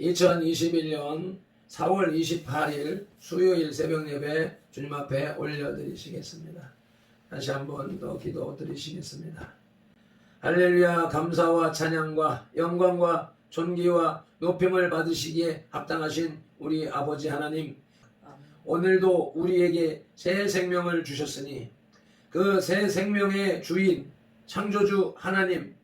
2021년 4월 28일 수요일 새벽 예배 주님 앞에 올려드리시겠습니다. 다시 한번 더 기도 드리시겠습니다. 할렐루야. 감사와 찬양과 영광과 존귀와 높임을 받으시기에 합당하신 우리 아버지 하나님, 오늘도 우리에게 새 생명을 주셨으니 그 새 생명의 주인 창조주 하나님,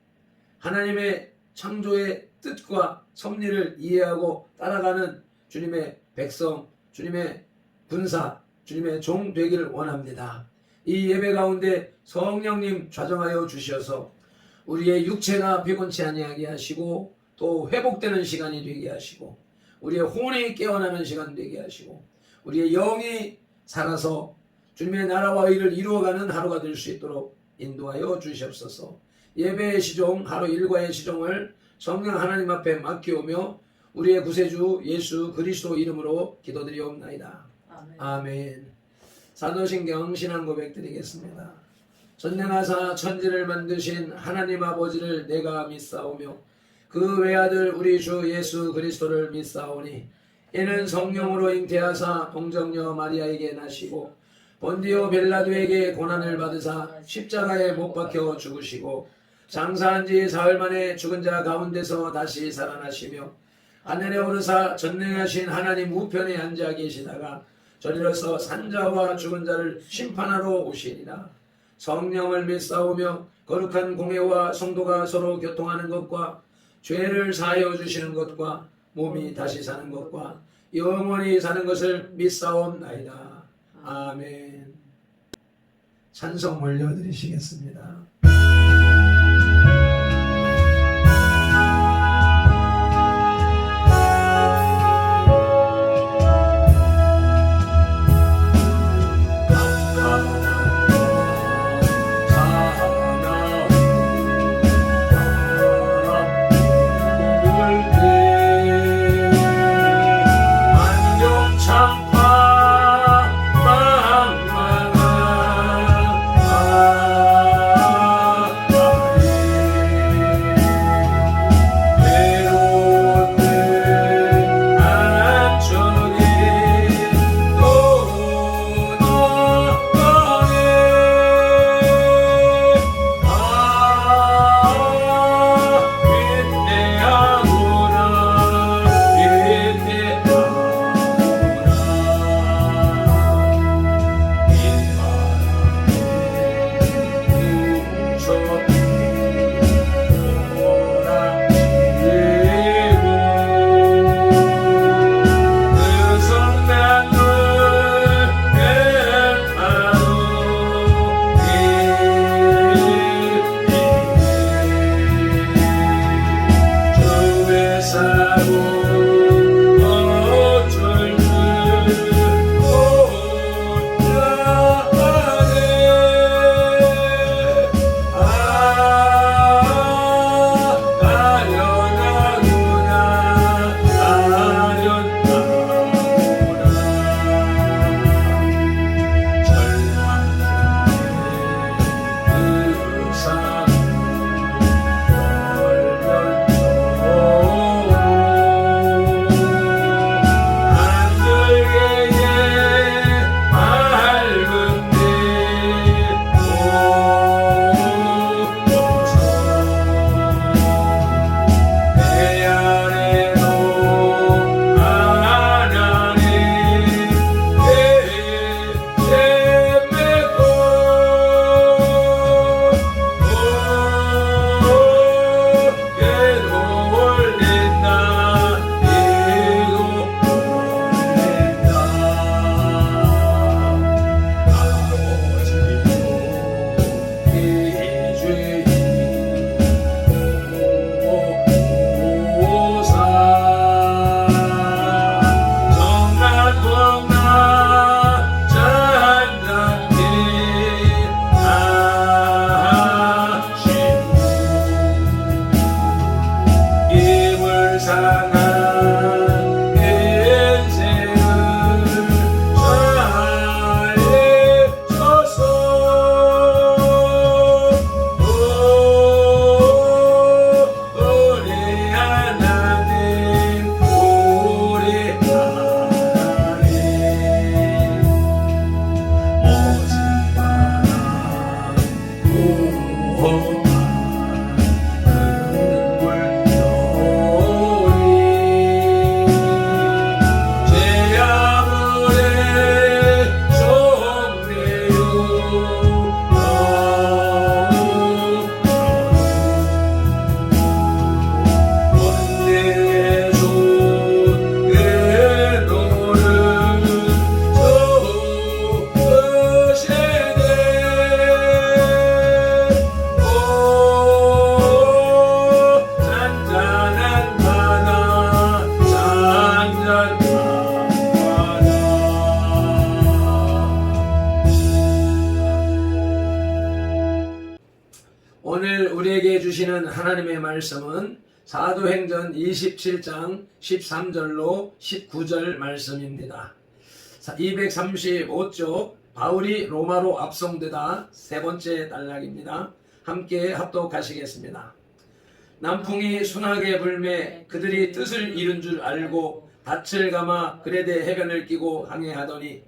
하나님의 창조의 뜻과 섭리를 이해하고 따라가는 주님의 백성, 주님의 군사, 주님의 종 되기를 원합니다. 이 예배 가운데 성령님 좌정하여 주셔서 우리의 육체가 피곤치 아니하게 하시고 또 회복되는 시간이 되게 하시고 우리의 혼이 깨어나는 시간 되게 하시고 우리의 영이 살아서 주님의 나라와 의를 이루어가는 하루가 될 수 있도록 인도하여 주시옵소서. 예배의 시종, 하루 일과의 시종을 성령 하나님 앞에 맡기오며 우리의 구세주 예수 그리스도 이름으로 기도드리옵나이다. 아멘. 사도신경 신앙고백 드리겠습니다. 전능하사 천지를 만드신 하나님 아버지를 내가 믿사오며 그 외아들 우리 주 예수 그리스도를 믿사오니 이는 성령으로 잉태하사 동정녀 마리아에게 나시고 본디오 빌라도에게 고난을 받으사 십자가에 못 박혀 죽으시고 장사한 지 사흘 만에 죽은 자 가운데서 다시 살아나시며 하늘에 오르사 전능하신 하나님 우편에 앉아 계시다가 저리로서 산자와 죽은 자를 심판하러 오시리라. 성령을 믿사오며 거룩한 공회와 성도가 서로 교통하는 것과 죄를 사하여 주시는 것과 몸이 다시 사는 것과 영원히 사는 것을 믿사옵나이다. 아멘. 찬송 올려드리시겠습니다. 하나님의 말씀은 사도행전 27장 13절로 19절 말씀입니다. 235쪽 바울이 로마로 압송되다 세 번째 단락입니다. 함께 합독하시겠습니다. 남풍이 순하게 불매 그들이 뜻을 이룬 줄 알고 닻을 감아 그레데 해변을 끼고 항해하더니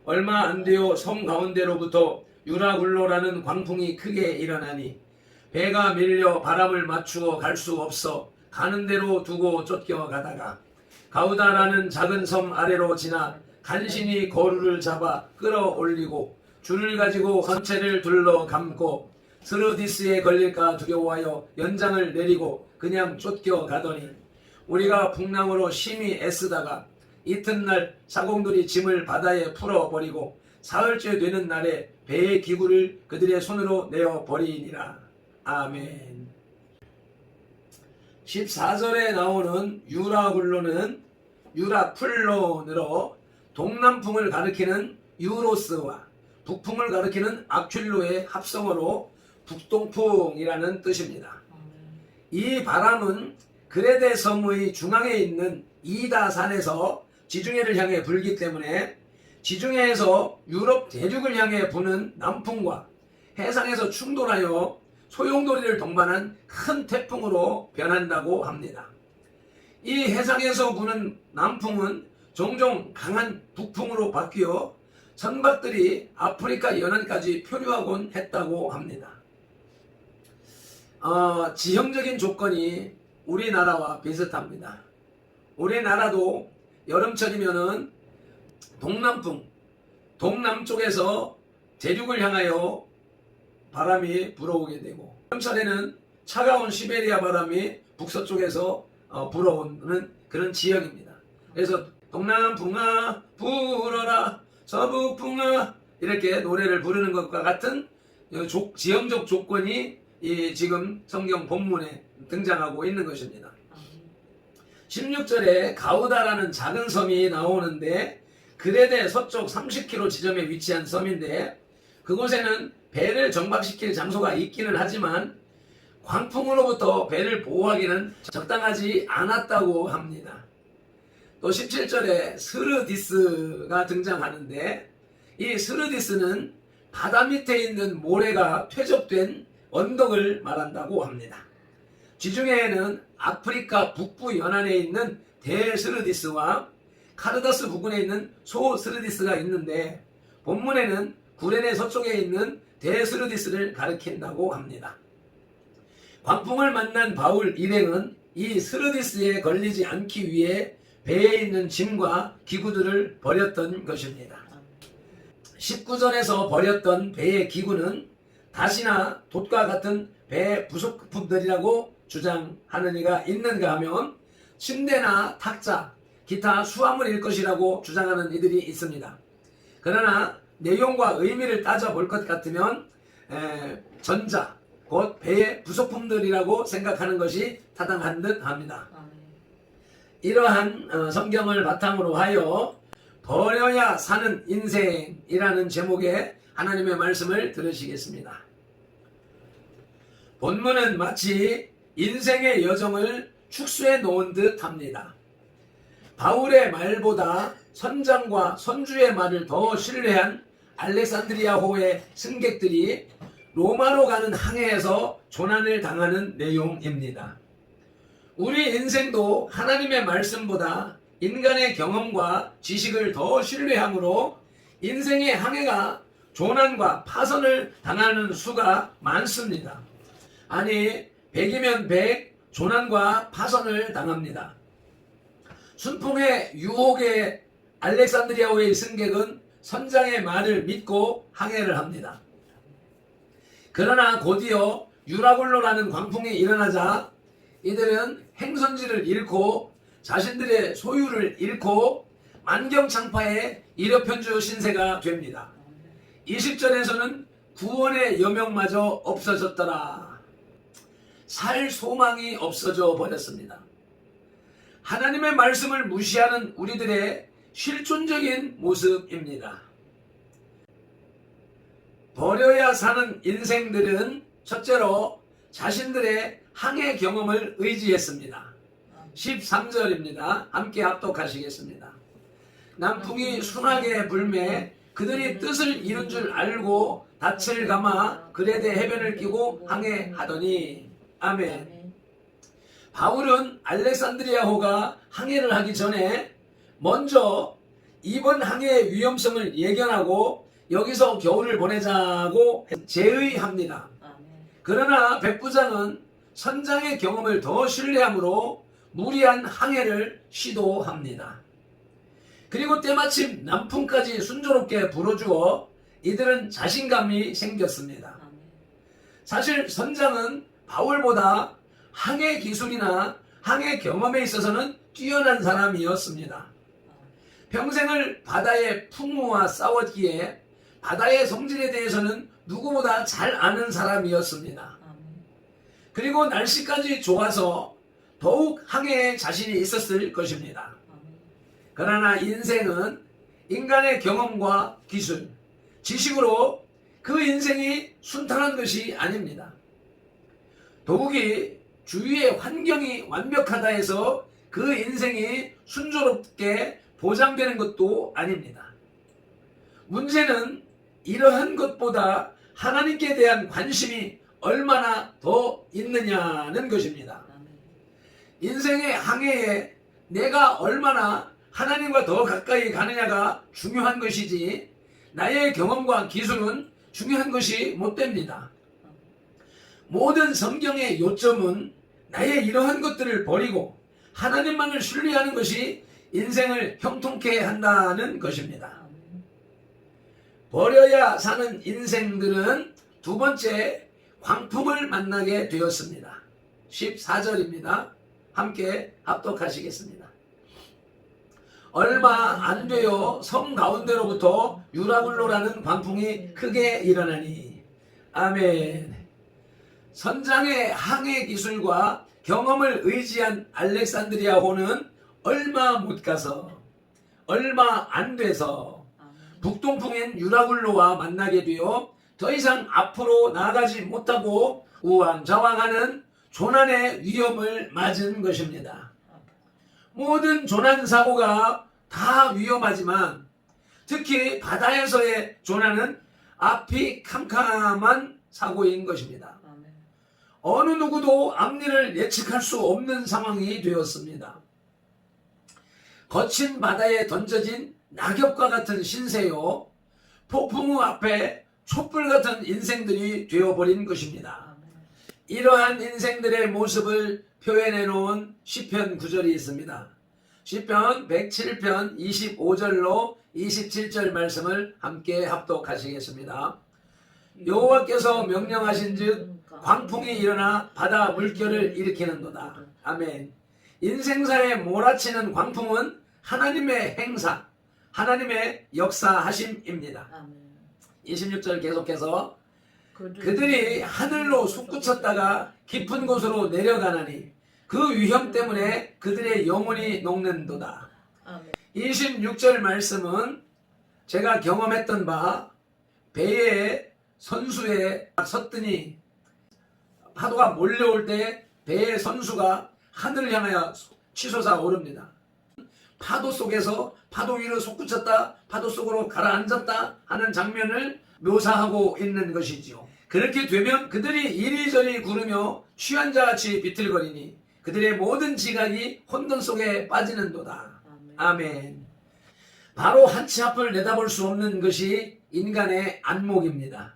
얼마 안 되어 섬 가운데로부터 유라굴로라는 광풍이 크게 일어나니 배가 밀려 바람을 맞추어 갈 수 없어 가는 대로 두고 쫓겨가다가 가우다라는 작은 섬 아래로 지나 간신히 거루를 잡아 끌어올리고 줄을 가지고 전체를 둘러 감고 스르디스에 걸릴까 두려워하여 연장을 내리고 그냥 쫓겨가더니 우리가 풍랑으로 심히 애쓰다가 이튿날 사공들이 짐을 바다에 풀어버리고 사흘째 되는 날에 배의 기구를 그들의 손으로 내어버리니라. 아멘. 14절에 나오는 유라굴로는 유라플론으로 동남풍을 가리키는 유로스와 북풍을 가리키는 아퀼로의 합성어로 북동풍이라는 뜻입니다. 이 바람은 그레데 섬의 중앙에 있는 이다산에서 지중해를 향해 불기 때문에 지중해에서 유럽 대륙을 향해 부는 남풍과 해상에서 충돌하여 소용돌이를 동반한 큰 태풍으로 변한다고 합니다. 이 해상에서 부는 남풍은 종종 강한 북풍으로 바뀌어 선박들이 아프리카 연안까지 표류하곤 했다고 합니다. 지형적인 조건이 우리나라와 비슷합니다. 우리나라도 여름철이면은 동남풍, 동남쪽에서 대륙을 향하여 바람이 불어오게 되고 여름철에는 차가운 시베리아 바람이 북서쪽에서 불어오는 그런 지역입니다. 그래서 동남풍아 불어라 서북풍아 이렇게 노래를 부르는 것과 같은 지형적 조건이 지금 성경 본문에 등장하고 있는 것입니다. 16절에 가우다라는 작은 섬이 나오는데 그레데 서쪽 30km 지점에 위치한 섬인데 그곳에는 배를 정박시킬 장소가 있기는 하지만 광풍으로부터 배를 보호하기는 적당하지 않았다고 합니다. 또 17절에 스르디스가 등장하는데 이 스르디스는 바다 밑에 있는 모래가 퇴적된 언덕을 말한다고 합니다. 지중해에는 아프리카 북부 연안에 있는 대스르디스와 카르다스 부근에 있는 소스르디스가 있는데 본문에는 구레네 서쪽에 있는 대스르디스를 가리킨다고 합니다. 광풍을 만난 바울 일행은 이 스르디스에 걸리지 않기 위해 배에 있는 짐과 기구들을 버렸던 것입니다. 19절에서 버렸던 배의 기구는 닷이나 돛과 같은 배 부속품들이라고 주장하는 이가 있는가 하면 침대나 탁자, 기타 수화물일 것이라고 주장하는 이들이 있습니다. 그러나 내용과 의미를 따져볼 것 같으면 전자, 곧 배의 부속품들이라고 생각하는 것이 타당한 듯 합니다. 이러한 성경을 바탕으로 하여 버려야 사는 인생이라는 제목의 하나님의 말씀을 들으시겠습니다. 본문은 마치 인생의 여정을 축소해 놓은 듯 합니다. 바울의 말보다 선장과 선주의 말을 더 신뢰한 알렉산드리아호의 승객들이 로마로 가는 항해에서 조난을 당하는 내용입니다. 우리 인생도 하나님의 말씀보다 인간의 경험과 지식을 더 신뢰함으로 인생의 항해가 조난과 파선을 당하는 수가 많습니다. 아니 100이면 100 조난과 파선을 당합니다. 순풍의 유혹의 알렉산드리아호의 승객은 선장의 말을 믿고 항해를 합니다. 그러나 곧이어 유라굴로라는 광풍이 일어나자 이들은 행선지를 잃고 자신들의 소유를 잃고 만경창파의 이력편주 신세가 됩니다. 20절에서는 구원의 여명마저 없어졌더라. 살 소망이 없어져 버렸습니다. 하나님의 말씀을 무시하는 우리들의 실존적인 모습입니다. 버려야 사는 인생들은 첫째로 자신들의 항해 경험을 의지했습니다. 13절입니다. 함께 합독하시겠습니다. 남풍이 순하게 불매 그들이 뜻을 이룬 줄 알고 닻을 감아 그레데 해변을 끼고 항해하더니. 아멘. 바울은 알렉산드리아호가 항해를 하기 전에 먼저 이번 항해의 위험성을 예견하고 여기서 겨울을 보내자고 제의합니다. 그러나 백부장은 선장의 경험을 더 신뢰하므로 무리한 항해를 시도합니다. 그리고 때마침 남풍까지 순조롭게 불어주어 이들은 자신감이 생겼습니다. 사실 선장은 바울보다 항해 기술이나 항해 경험에 있어서는 뛰어난 사람이었습니다. 평생을 바다의 풍무와 싸웠기에 바다의 성질에 대해서는 누구보다 잘 아는 사람이었습니다. 그리고 날씨까지 좋아서 더욱 항해에 자신이 있었을 것입니다. 그러나 인생은 인간의 경험과 기술, 지식으로 그 인생이 순탄한 것이 아닙니다. 더욱이 주위의 환경이 완벽하다 해서 그 인생이 순조롭게 보장되는 것도 아닙니다. 문제는 이러한 것보다 하나님께 대한 관심이 얼마나 더 있느냐는 것입니다. 인생의 항해에 내가 얼마나 하나님과 더 가까이 가느냐가 중요한 것이지 나의 경험과 기술은 중요한 것이 못 됩니다. 모든 성경의 요점은 나의 이러한 것들을 버리고 하나님만을 신뢰하는 것이 인생을 형통케 한다는 것입니다. 버려야 사는 인생들은 두 번째 광풍을 만나게 되었습니다. 14절입니다. 함께 합독하시겠습니다. 얼마 안 되어 섬 가운데로부터 유라굴로라는 광풍이 크게 일어나니. 아멘. 선장의 항해 기술과 경험을 의지한 알렉산드리아호는 얼마 못 가서 얼마 안 돼서 북동풍인 유라굴로와 만나게 되어 더 이상 앞으로 나아가지 못하고 우왕좌왕하는 조난의 위험을 맞은 것입니다. 모든 조난 사고가 다 위험하지만 특히 바다에서의 조난은 앞이 캄캄한 사고인 것입니다. 어느 누구도 앞일을 예측할 수 없는 상황이 되었습니다. 거친 바다에 던져진 낙엽과 같은 신세요, 폭풍우 앞에 촛불 같은 인생들이 되어버린 것입니다. 이러한 인생들의 모습을 표현해 놓은 시편 9절이 있습니다. 시편 107편 25절로 27절 말씀을 함께 합독하시겠습니다. 여호와께서 명령하신즉 광풍이 일어나 바다 물결을 일으키는도다. 아멘. 인생사에 몰아치는 광풍은 하나님의 행사, 하나님의 역사하심입니다. 26절 계속해서 그들이 하늘로 솟구쳤다가 깊은 곳으로 내려가나니 그 위험 때문에 그들의 영혼이 녹는도다. 26절 말씀은 제가 경험했던 바 배에 선수에 섰더니 파도가 몰려올 때 배의 선수가 하늘을 향하여 치솟아 오릅니다. 파도 속에서 파도 위로 솟구쳤다 파도 속으로 가라앉았다 하는 장면을 묘사하고 있는 것이지요. 그렇게 되면 그들이 이리저리 구르며 취한 자같이 비틀거리니 그들의 모든 지각이 혼돈 속에 빠지는도다. 아멘. 바로 한치 앞을 내다볼 수 없는 것이 인간의 안목입니다.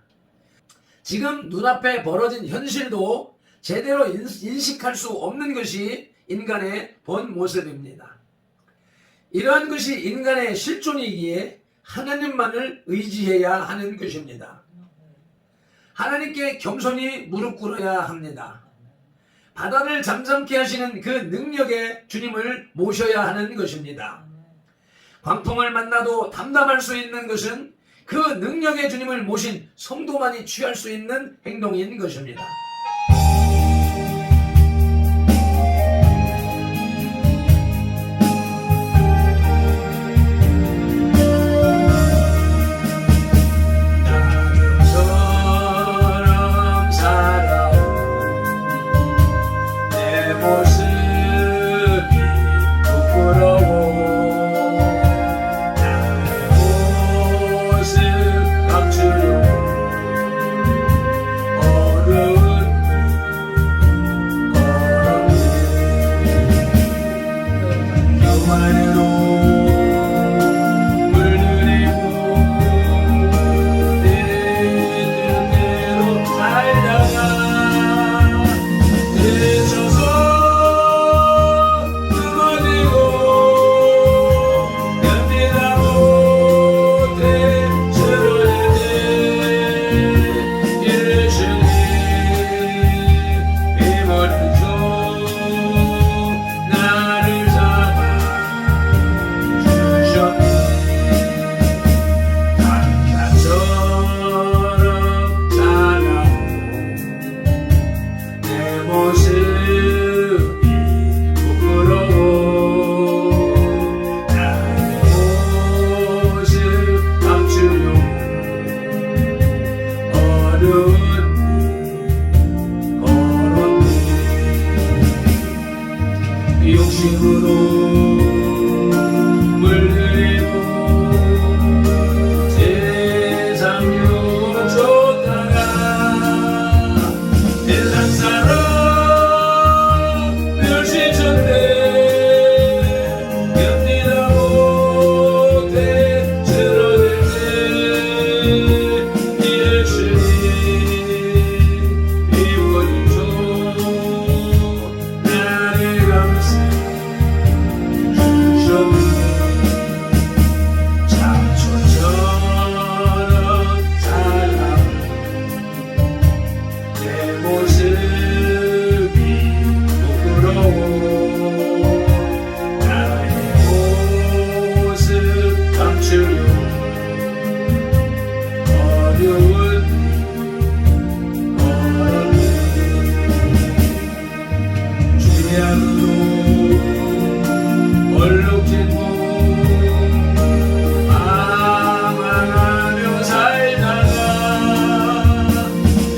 지금 눈앞에 벌어진 현실도 제대로 인식할 수 없는 것이 인간의 본 모습입니다. 이러한 것이 인간의 실존이기에 하나님만을 의지해야 하는 것입니다. 하나님께 겸손히 무릎 꿇어야 합니다. 바다를 잠잠케 하시는 그 능력의 주님을 모셔야 하는 것입니다. 광풍을 만나도 담담할 수 있는 것은 그 능력의 주님을 모신 성도만이 취할 수 있는 행동인 것입니다. 나처럼 살아온 아래로 물들이고 내 뜻대로 살다가 지쳐서 넘어지고 견디다 못해 쓰러질 때 예수님 힘을 줘 나를 잡아주셨네. 강가처럼 살아오고 내 모습이 부끄러워 나의 모습 감추려고 어려운 길 걸었네. 욕심으로 물들이고 세상 유혹줬다가 세상 사람 멸시쳤네. 견디다 못해 쓰러질 때 예수님 힘을 줘 나를 감싸주셨네. 잡초처럼 살아온 내 모습이 부끄러워 나의 모습 감추려 어려운 걸었네. 죄악으로 얼룩진 몸 방황하며 살다가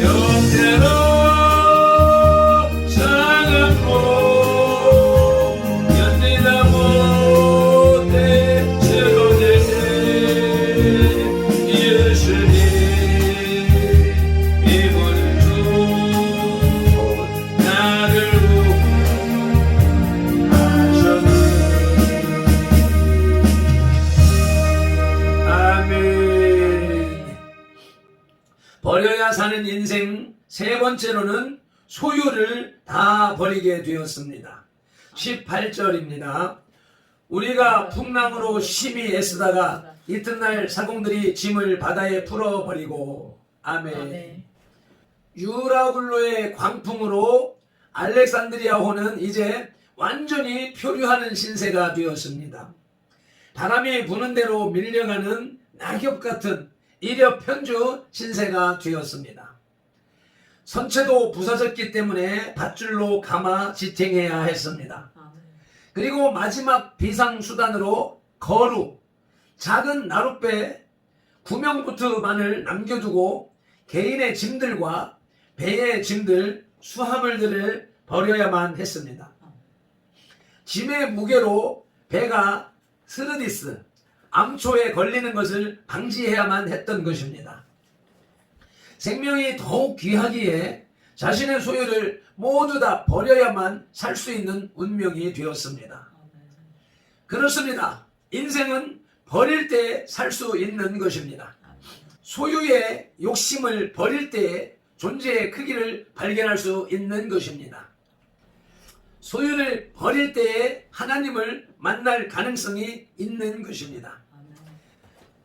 형태로 상하고 견디다 못해 쓰러질 때 예수님 힘을 줘 나를 구원하셨네. 아멘. 버려야 사는 인생 세 번째로는 소유를 다 버리게 되었습니다. 18절입니다. 우리가 풍랑으로 심히 애쓰다가 이튿날 사공들이 짐을 바다에 풀어버리고 아멘. 아멘. 유라굴로의 광풍으로 알렉산드리아호는 이제 완전히 표류하는 신세가 되었습니다. 바람이 부는 대로 밀려가는 낙엽 같은 일엽편주 신세가 되었습니다. 선체도 부서졌기 때문에 밧줄로 감아 지탱해야 했습니다. 아멘. 그리고 마지막 비상수단으로 거루, 작은 나룻배 9명부터만을 남겨두고 개인의 짐들과 배의 짐들, 수하물들을 버려야만 했습니다. 짐의 무게로 배가 스르디스, 암초에 걸리는 것을 방지해야만 했던 것입니다. 생명이 더욱 귀하기에 자신의 소유를 모두 다 버려야만 살 수 있는 운명이 되었습니다. 그렇습니다. 인생은 버릴 때 살 수 있는 것입니다. 소유의 욕심을 버릴 때에 존재의 크기를 발견할 수 있는 것입니다. 소유를 버릴 때에 하나님을 만날 가능성이 있는 것입니다.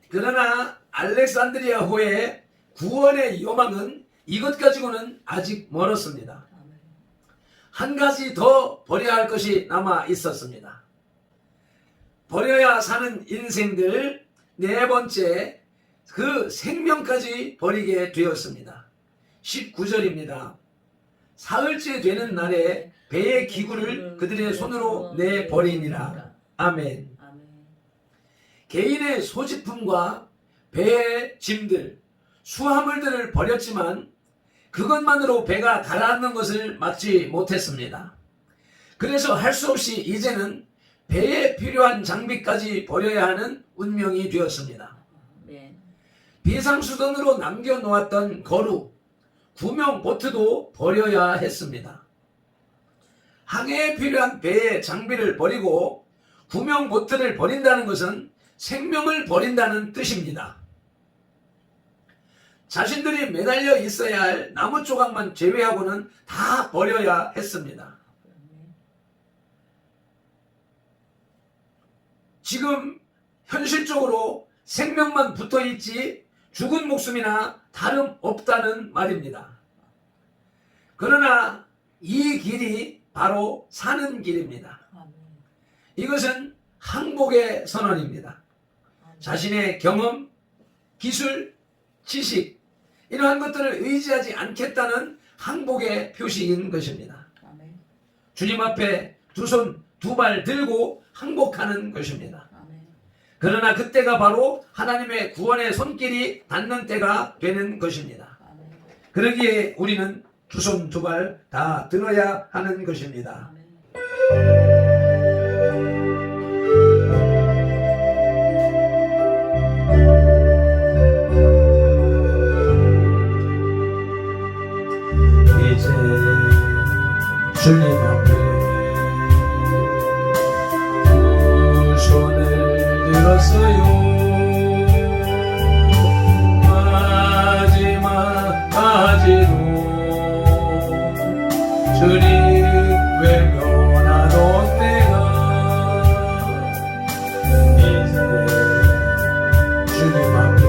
그러나 알렉산드리아호의 구원의 요망은 이것 가지고는 아직 멀었습니다. 한 가지 더 버려야 할 것이 남아 있었습니다. 버려야 사는 인생들 네 번째, 그 생명까지 버리게 되었습니다. 19절입니다. 사흘째 되는 날에 배의 기구를 그들의 손으로 내버리니라. 아멘. 개인의 소지품과 배의 짐들, 수하물들을 버렸지만 그것만으로 배가 가라앉는 것을 막지 못했습니다. 그래서 할 수 없이 이제는 배에 필요한 장비까지 버려야 하는 운명이 되었습니다. 비상수단으로 남겨놓았던 거루, 구명 보트도 버려야 했습니다. 항해에 필요한 배의 장비를 버리고 구명보트를 버린다는 것은 생명을 버린다는 뜻입니다. 자신들이 매달려 있어야 할 나무 조각만 제외하고는 다 버려야 했습니다. 지금 현실적으로 생명만 붙어 있지 죽은 목숨이나 다름없다는 말입니다. 그러나 이 길이 바로 사는 길입니다. 이것은 항복의 선언입니다. 자신의 경험, 기술, 지식 이러한 것들을 의지하지 않겠다는 항복의 표시인 것입니다. 주님 앞에 두 손, 두 발 들고 항복하는 것입니다. 그러나 그때가 바로 하나님의 구원의 손길이 닿는 때가 되는 것입니다. 그러기에 우리는 두 손, 두 발 다 들어야 하는 것입니다. 이제 주님 앞에 두 손을 들었어요. 마지막까지도 주님 외면하던 내가 이제 주님 앞에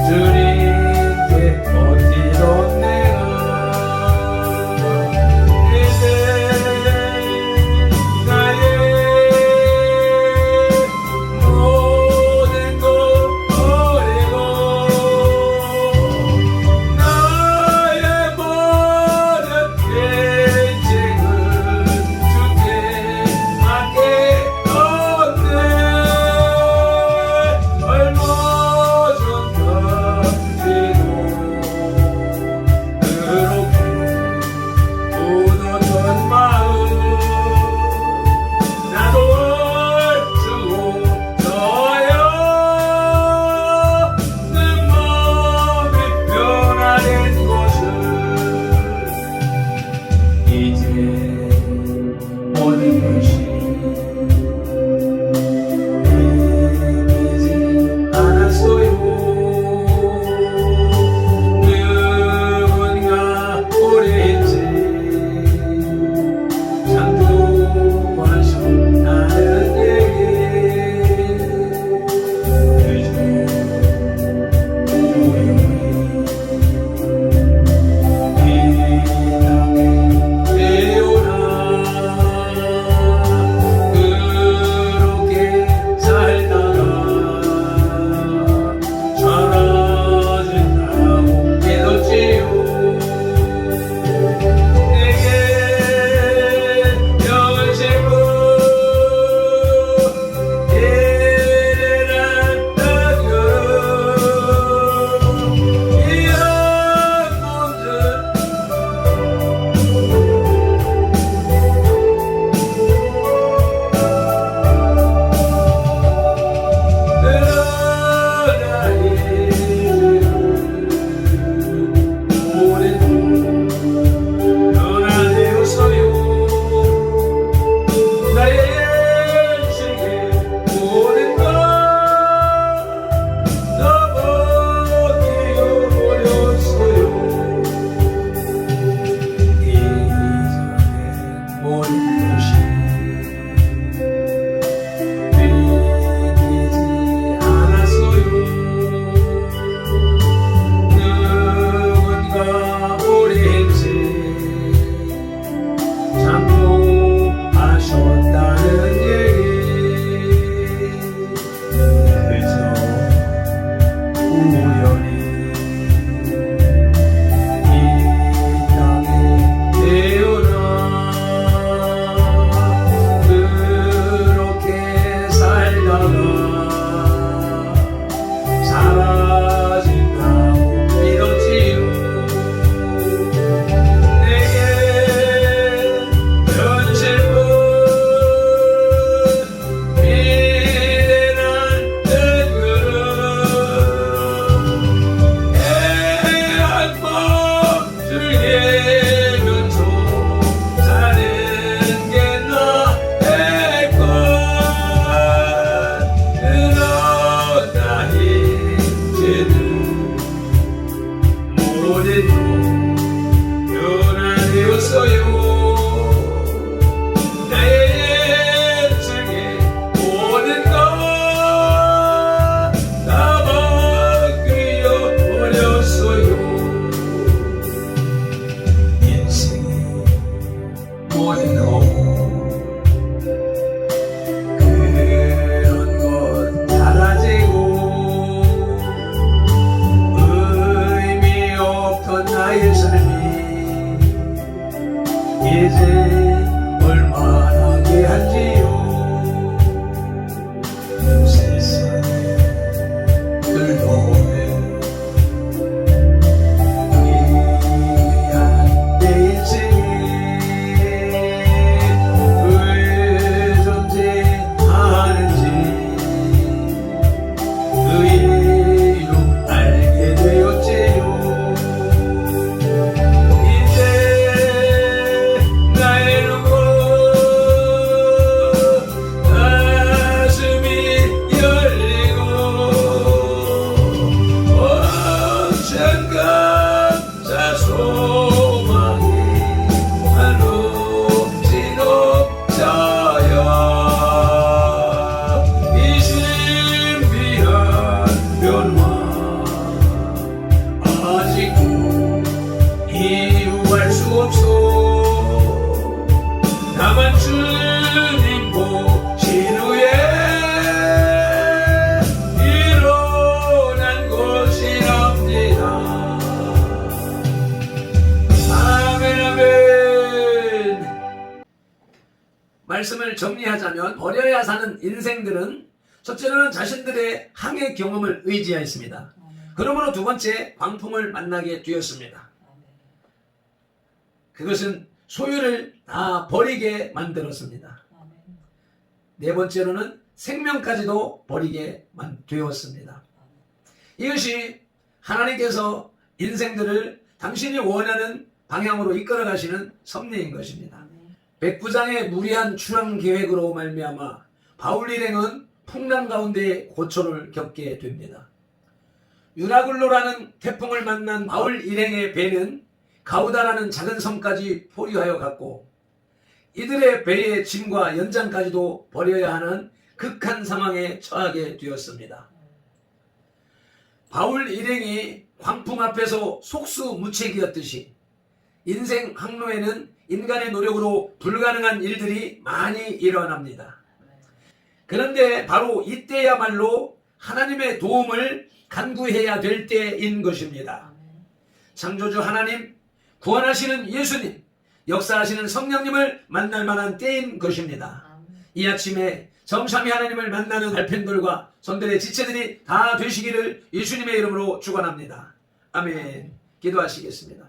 주님께 버티던 내가 이제 나의 모든 것 버리고 나의 모든 인생은 주께 맡겼네. 정리하자면 버려야 사는 인생들은 첫째로는 자신들의 항해 경험을 의지하였습니다. 그러므로 두 번째 광풍을 만나게 되었습니다. 그것은 소유를 다 버리게 만들었습니다. 네 번째로는 생명까지도 버리게 되었습니다. 이것이 하나님께서 인생들을 당신이 원하는 방향으로 이끌어 가시는 섭리인 것입니다. 백부장의 무리한 출항 계획으로 말미암아 바울 일행은 풍랑 가운데 고초를 겪게 됩니다. 유라굴로라는 태풍을 만난 바울 일행의 배는 가우다라는 작은 섬까지 포류하여 갔고 이들의 배의 짐과 연장까지도 버려야 하는 극한 상황에 처하게 되었습니다. 바울 일행이 광풍 앞에서 속수무책이었듯이 인생 항로에는 인간의 노력으로 불가능한 일들이 많이 일어납니다. 그런데 바로 이때야말로 하나님의 도움을 간구해야 될 때인 것입니다. 창조주 하나님, 구원하시는 예수님, 역사하시는 성령님을 만날 만한 때인 것입니다. 이 아침에 정삼위 하나님을 만나는 발편들과 손들의 지체들이 다 되시기를 예수님의 이름으로 축원합니다. 아멘. 기도하시겠습니다.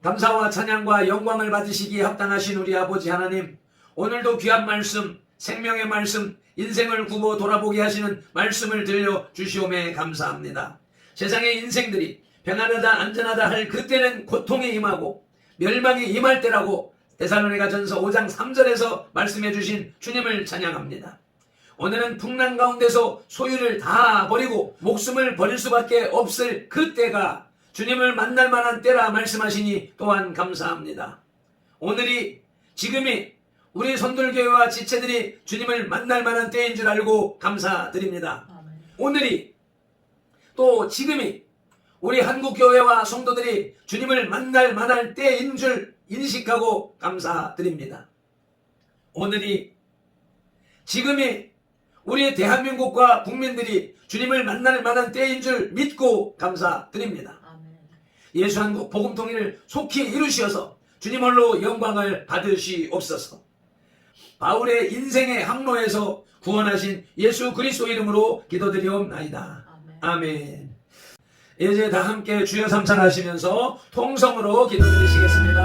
감사와 찬양과 영광을 받으시기에 합당하신 우리 아버지 하나님, 오늘도 귀한 말씀, 생명의 말씀, 인생을 굽어 돌아보게 하시는 말씀을 들려주시오매 감사합니다. 세상의 인생들이 평안하다 안전하다 할 그때는 고통이 임하고 멸망이 임할 때라고 데살로니가전서 5장 3절에서 말씀해 주신 주님을 찬양합니다. 오늘은 풍랑 가운데서 소유를 다 버리고 목숨을 버릴 수밖에 없을 그때가 주님을 만날 만한 때라 말씀하시니 또한 감사합니다. 오늘이 지금이 우리 선돌교회와 지체들이 주님을 만날 만한 때인 줄 알고 감사드립니다. 오늘이 또 지금이 우리 한국교회와 성도들이 주님을 만날 만한 때인 줄 인식하고 감사드립니다. 오늘이 지금이 우리 대한민국과 국민들이 주님을 만날 만한 때인 줄 믿고 감사드립니다. 예수 한국 복음통일을 속히 이루시어서 주님 홀로 영광을 받으시옵소서. 바울의 인생의 항로에서 구원하신 예수 그리스도 이름으로 기도드리옵나이다. 아멘. 이제 다 함께 주여 삼창하시면서 통성으로 기도드리시겠습니다.